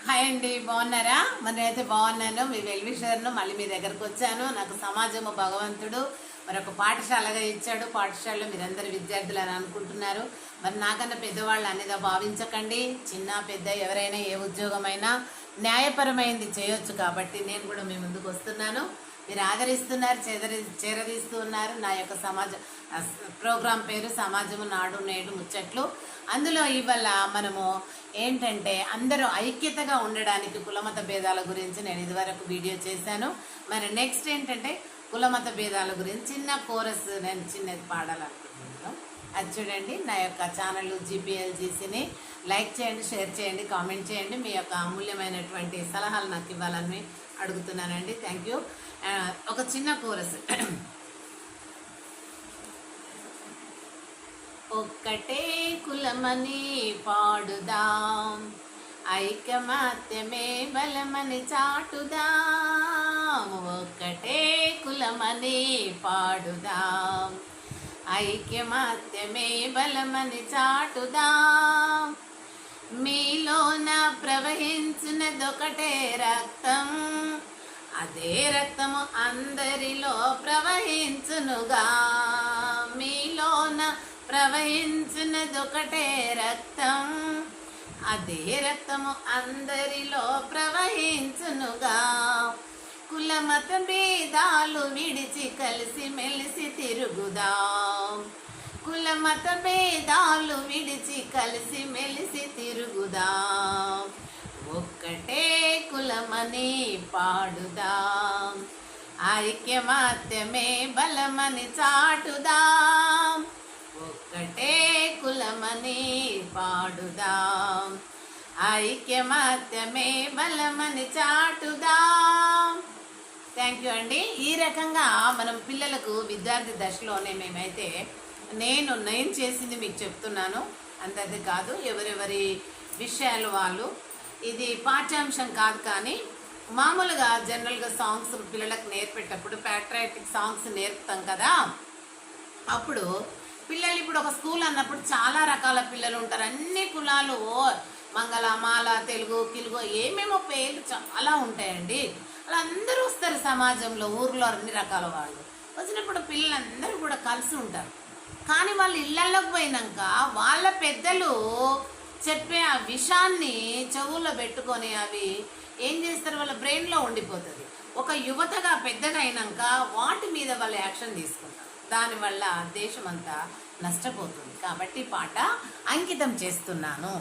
Hi అండి, బాగున్నారా? మరి అయితే బాగున్నాను. మీ వెల్విషర్ను మళ్ళీ మీ దగ్గరకు వచ్చాను. నాకు సమాజము భగవంతుడు మరొక పాఠశాలగా ఇచ్చాడు. పాఠశాలలో మీరందరు విద్యార్థులు అని అనుకుంటున్నారు. మరి నాకన్నా పెద్దవాళ్ళు అనేది భావించకండి. చిన్న పెద్ద ఎవరైనా ఏ ఉద్యోగమైనా న్యాయపరమైంది చేయొచ్చు. కాబట్టి నేను కూడా మీ ముందుకు వస్తున్నాను. మీరు ఆదరిస్తున్నారు, చేరదీస్తూ ఉన్నారు. నా యొక్క సమాజ ప్రోగ్రాం పేరు సమాజము నాడు నేడు ముచ్చట్లు. అందులో ఇవాళ మనము ఏంటంటే అందరూ ఐక్యతగా ఉండడానికి కులమత భేదాల గురించి నేను ఇదివరకు వీడియో చేశాను. మరి నెక్స్ట్ ఏంటంటే కులమత భేదాల గురించి చిన్న కోరస్ నేను చిన్నది పాడాలనుకుంటున్నాను. అది చూడండి. నా యొక్క ఛానల్ జీపీఎల్జీసీని లైక్ చేయండి, షేర్ చేయండి, కామెంట్ చేయండి. మీ యొక్క అమూల్యమైనటువంటి సలహాలు నాకు ఇవ్వాలని అడుగుతున్నానండి. Thank you. ఒక చిన్న కోరస్. ఒక్కటే కులమని పాడుదాం, ఐకమత్యమే బలమని చాటుదాం. ఒక్కటే కులమని పాడుదాం, ఐకమత్యమే బలమని చాటుదాం. మీలోన ప్రవహించినదొకటే రక్తం, అదే రక్తము అందరిలో ప్రవహించునుగా. మీలోన ప్రవహించినదొకటే రక్తం, అదే రక్తము అందరిలో ప్రవహించునుగా. కులమత భేదాలు విడిచి కలిసి మెలిసి తిరుగుదాం, కులమత భేదాలు విడిచి కలిసి మెలిసి తిరుగుదాం. ఒక్కటే కులమని పాడుదాం, ఐక్యమత్యమే బలమని చాటుదాం. ఒక్కటే కులమని పాడుదాం, ఐక్యమత్యమే బలమని చాటుదాం. థ్యాంక్ యూ అండి. ఈ రకంగా మనం పిల్లలకు విద్యార్థి దశలోనే మేమైతే నేను చేసింది మీకు చెప్తున్నాను. అందరిది కాదు, ఎవరెవరి విషయాలు వాళ్ళు. ఇది పాఠ్యాంశం కాదు, కానీ మామూలుగా జనరల్గా సాంగ్స్ పిల్లలకు నేర్పేటప్పుడు ప్యాట్రియాటిక్ సాంగ్స్ నేర్పుతాం కదా. అప్పుడు పిల్లలు ఇప్పుడు ఒక స్కూల్ అన్నప్పుడు చాలా రకాల పిల్లలు ఉంటారు. అన్ని కులాలు మంగళ, మాల, తెలుగు, కిలుగు ఏమేమో పేర్లు చాలా ఉంటాయండి. అలా అందరూ వస్తారు సమాజంలో, ఊర్లో అన్ని రకాల వాళ్ళు వచ్చినప్పుడు పిల్లలందరూ కూడా కలిసి ఉంటారు. కానీ వాళ్ళు ఇళ్లలోకి పోయినాక వాళ్ళ పెద్దలు చెప్పే ఆ విషయాన్ని చెవుల్లో పెట్టుకొని అవి ఏం చేస్తారు, వాళ్ళ బ్రెయిన్లో ఉండిపోతుంది. ఒక యువతగా పెద్దగా అయినాక వాటి మీద వాళ్ళు యాక్షన్ తీసుకుంటారు. దానివల్ల దేశం అంతా నష్టపోతుంది. కాబట్టి పాట అంకితం చేస్తున్నాను.